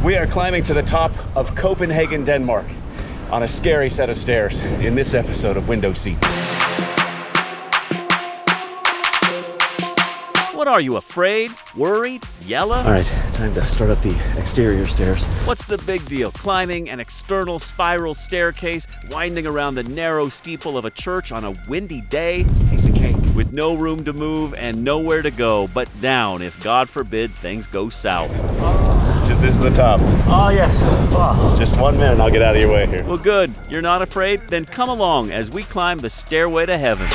We are climbing to the top of Copenhagen, Denmark, on a scary set of stairs in this episode of Window Seat. What are you, afraid? Worried? Yella? All right, time to start up the exterior stairs. What's the big deal? Climbing an external spiral staircase, winding around the narrow steeple of a church on a windy day? Piece of cake. With no room to move and nowhere to go but down if, God forbid, things go south. This is the top. Oh, yes. Oh. Just 1 minute and I'll get out of your way here. Well, good. You're not afraid? Then come along as we climb the stairway to heaven.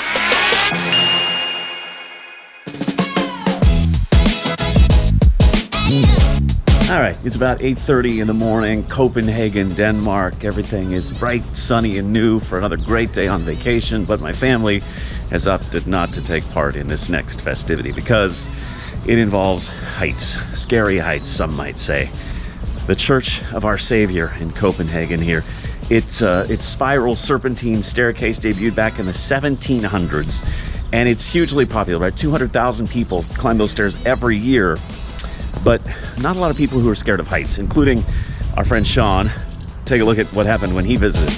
All right, it's about 8:30 in the morning, Copenhagen, Denmark. Everything is bright, sunny, and new for another great day on vacation, but my family has opted not to take part in this next festivity because it involves heights, scary heights, some might say. The Church of Our Savior in Copenhagen here. Its spiral serpentine staircase debuted back in the 1700s, and it's hugely popular, right? 200,000 people climb those stairs every year. But not a lot of people who are scared of heights, including our friend Sean. Take a look at what happened when he visited.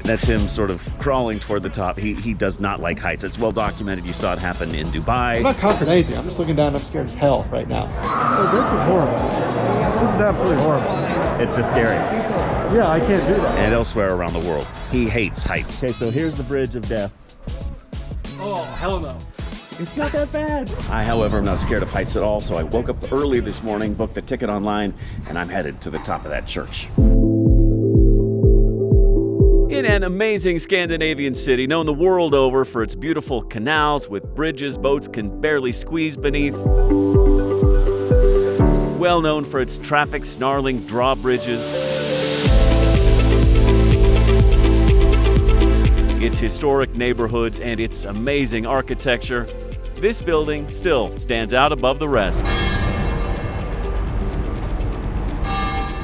That's him sort of crawling toward the top. He does not like heights. It's well documented. You saw it happen in Dubai. I'm not conquering anything. I'm just looking down. I'm scared as hell right now. Oh, this is horrible. This is absolutely horrible. It's just scary. Yeah, I can't do that. And elsewhere around the world, he hates heights. Okay, so here's the bridge of death. Oh, hell no. It's not that bad. I, however, am not scared of heights at all, so I woke up early this morning, booked the ticket online, and I'm headed to the top of that church. In an amazing Scandinavian city known the world over for its beautiful canals with bridges boats can barely squeeze beneath. Well known for its traffic snarling drawbridges. Its historic neighborhoods and its amazing architecture, this building still stands out above the rest.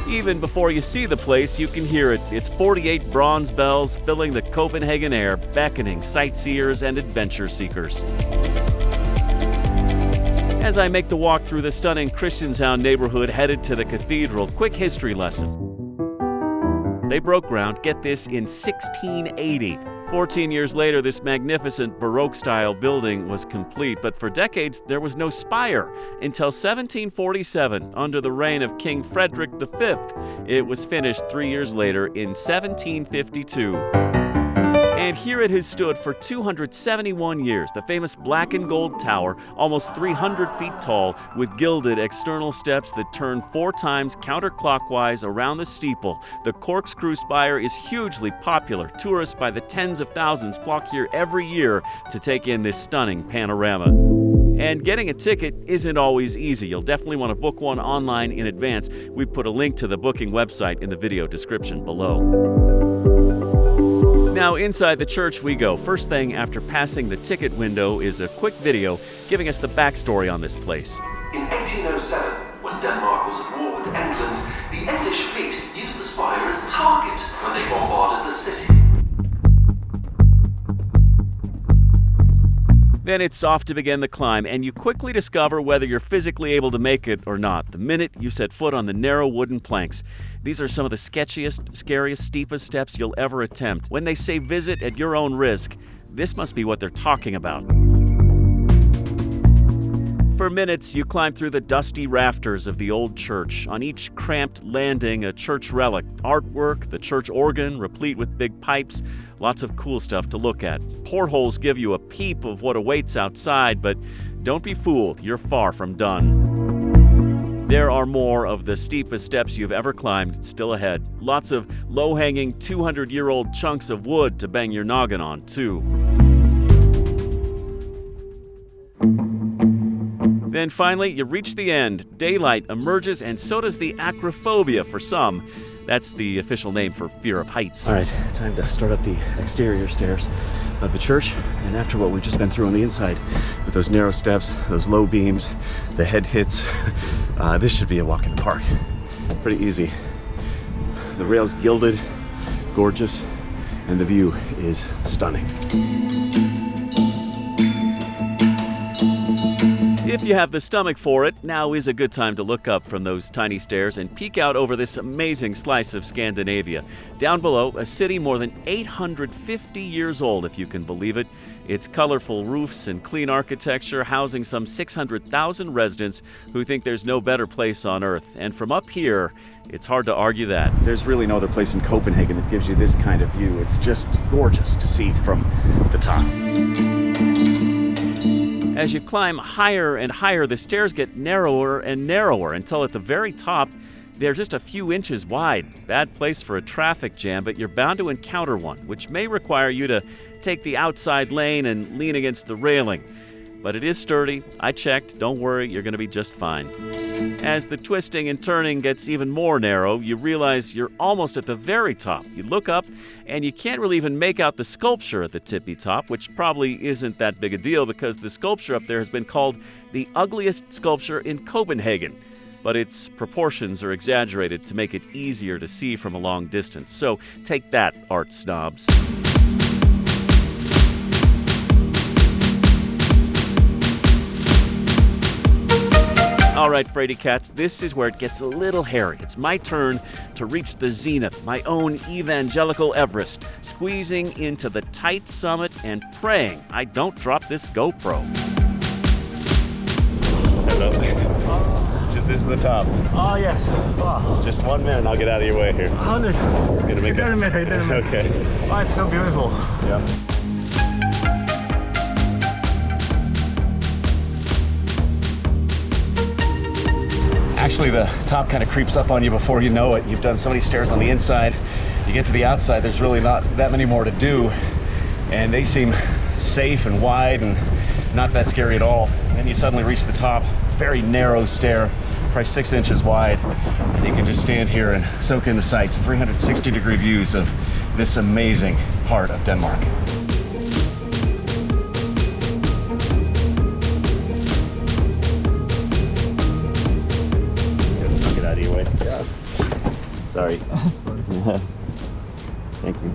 Even before you see the place, you can hear it. Its 48 bronze bells filling the Copenhagen air, beckoning sightseers and adventure seekers. As I make the walk through the stunning Christianshavn neighborhood headed to the cathedral, quick history lesson. They broke ground, get this, in 1680. 14 years later, this magnificent Baroque-style building was complete, but for decades there was no spire. Until 1747, under the reign of King Frederick V, it was finished 3 years later in 1752. And here it has stood for 271 years, the famous black and gold tower, almost 300 feet tall, with gilded external steps that turn 4 times counterclockwise around the steeple. The corkscrew spire is hugely popular. Tourists by the tens of thousands flock here every year to take in this stunning panorama. And getting a ticket isn't always easy. You'll definitely want to book one online in advance. We've put a link to the booking website in the video description below. Now inside the church we go. First thing after passing the ticket window is a quick video giving us the backstory on this place. In 1807, when Denmark was at war with England, the English fleet used the spire as a target when they bombarded the city. Then it's off to begin the climb, and you quickly discover whether you're physically able to make it or not the minute you set foot on the narrow wooden planks. These are some of the sketchiest, scariest, steepest steps you'll ever attempt. When they say visit at your own risk, this must be what they're talking about. For minutes, you climb through the dusty rafters of the old church. On each cramped landing, a church relic, artwork, the church organ, replete with big pipes, lots of cool stuff to look at. Portholes give you a peep of what awaits outside, but don't be fooled, you're far from done. There are more of the steepest steps you've ever climbed still ahead. Lots of low-hanging 200-year-old chunks of wood to bang your noggin on, too. Then finally, you reach the end. Daylight emerges, and so does the acrophobia for some. That's the official name for fear of heights. All right, time to start up the exterior stairs of the church. And after what we've just been through on the inside, with those narrow steps, those low beams, the head hits, this should be a walk in the park. Pretty easy. The rail's gilded, gorgeous, and the view is stunning. If you have the stomach for it, now is a good time to look up from those tiny stairs and peek out over this amazing slice of Scandinavia. Down below, a city more than 850 years old, if you can believe it. Its colorful roofs and clean architecture housing some 600,000 residents who think there's no better place on Earth. And from up here, it's hard to argue that. There's really no other place in Copenhagen that gives you this kind of view. It's just gorgeous to see from the top. As you climb higher and higher, the stairs get narrower and narrower until at the very top, they're just a few inches wide. Bad place for a traffic jam, but you're bound to encounter one, which may require you to take the outside lane and lean against the railing. But it is sturdy. I checked. Don't worry, you're going to be just fine. As the twisting and turning gets even more narrow, you realize you're almost at the very top. You look up, and you can't really even make out the sculpture at the tippy top, which probably isn't that big a deal because the sculpture up there has been called the ugliest sculpture in Copenhagen. But its proportions are exaggerated to make it easier to see from a long distance. So take that, art snobs. All right, Frady Cats, this is where it gets a little hairy. It's my turn to reach the zenith, my own evangelical Everest, squeezing into the tight summit and praying I don't drop this GoPro. Hello. This is the top. Oh, yes. Wow. Just 1 minute and I'll get out of your way here. 100. Gonna make It doesn't matter. It doesn't matter. Okay. Oh, it's so beautiful. Yeah. Actually, the top kind of creeps up on you before you know it. You've done so many stairs on the inside. You get to the outside, there's really not that many more to do. And they seem safe and wide and not that scary at all. Then you suddenly reach the top, very narrow stair, probably 6 inches wide. And you can just stand here and soak in the sights, 360-degree views of this amazing part of Denmark. I'll get out of your way. Yeah. Sorry. Thank you.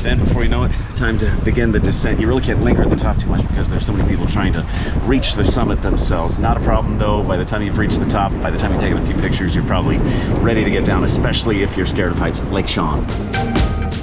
Then, before you know it, time to begin the descent. You really can't linger at the top too much because there's so many people trying to reach the summit themselves. Not a problem though. By the time you've reached the top, by the time you've taken a few pictures, you're probably ready to get down, especially if you're scared of heights like Sean.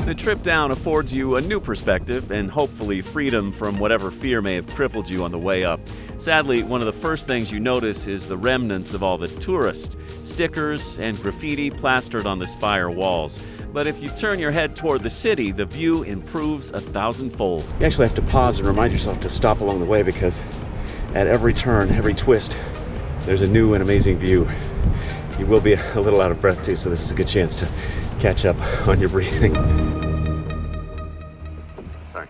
The trip down affords you a new perspective and hopefully freedom from whatever fear may have crippled you on the way up. Sadly, one of the first things you notice is the remnants of all the tourists, stickers and graffiti plastered on the spire walls. But if you turn your head toward the city, the view improves 1,000-fold. You actually have to pause and remind yourself to stop along the way because at every turn, every twist, there's a new and amazing view. You will be a little out of breath too, so this is a good chance to catch up on your breathing. Sorry.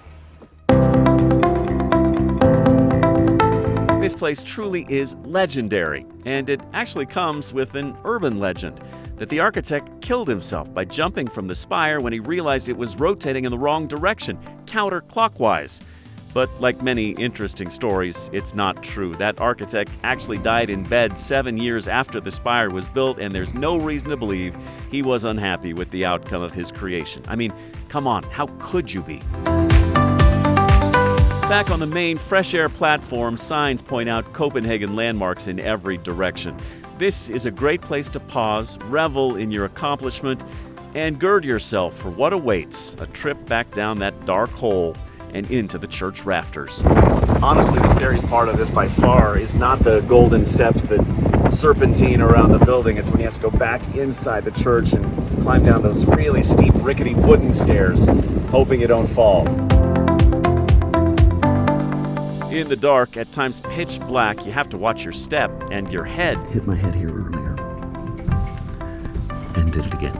This place truly is legendary, and it actually comes with an urban legend that the architect killed himself by jumping from the spire when he realized it was rotating in the wrong direction, counterclockwise. But like many interesting stories, it's not true. That architect actually died in bed 7 years after the spire was built, and there's no reason to believe he was unhappy with the outcome of his creation. I mean, come on, how could you be? Back on the main fresh air platform, signs point out Copenhagen landmarks in every direction. This is a great place to pause, revel in your accomplishment, and gird yourself for what awaits, a trip back down that dark hole and into the church rafters. Honestly, the scariest part of this by far is not the golden steps that serpentine around the building. It's when you have to go back inside the church and climb down those really steep, rickety wooden stairs, hoping you don't fall. In the dark, at times pitch black, you have to watch your step and your head. Hit my head here earlier and did it again.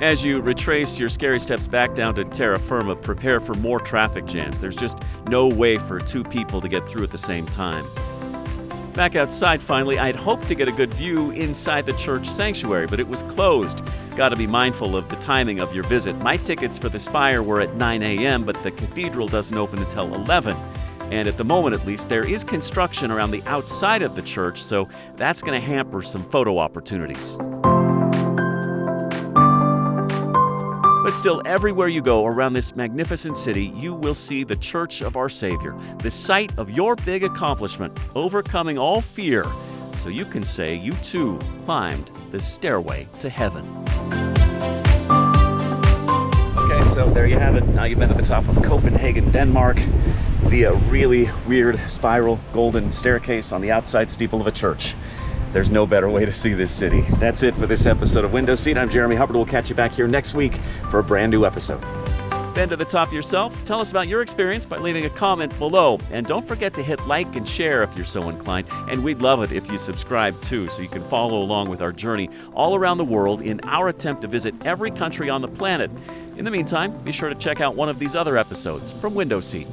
As you retrace your scary steps back down to terra firma, prepare for more traffic jams. There's just no way for two people to get through at the same time. Back outside, finally, I'd hoped to get a good view inside the church sanctuary, but it was closed. Got to be mindful of the timing of your visit. My tickets for the spire were at 9 a.m., but the cathedral doesn't open until 11. And at the moment, at least, there is construction around the outside of the church, so that's going to hamper some photo opportunities. But still, everywhere you go around this magnificent city, you will see the Church of Our Savior, the site of your big accomplishment, overcoming all fear, so you can say you too climbed the stairway to heaven. Okay, so there you have it. Now you've been at the top of Copenhagen, Denmark, via really weird spiral golden staircase on the outside steeple of a church. There's no better way to see this city. That's it for this episode of Window Seat. I'm Jeremy Hubbard. We'll catch you back here next week for a brand new episode. Been to the top yourself? Tell us about your experience by leaving a comment below. And don't forget to hit like and share if you're so inclined. And we'd love it if you subscribe too, so you can follow along with our journey all around the world in our attempt to visit every country on the planet. In the meantime, be sure to check out one of these other episodes from Window Seat.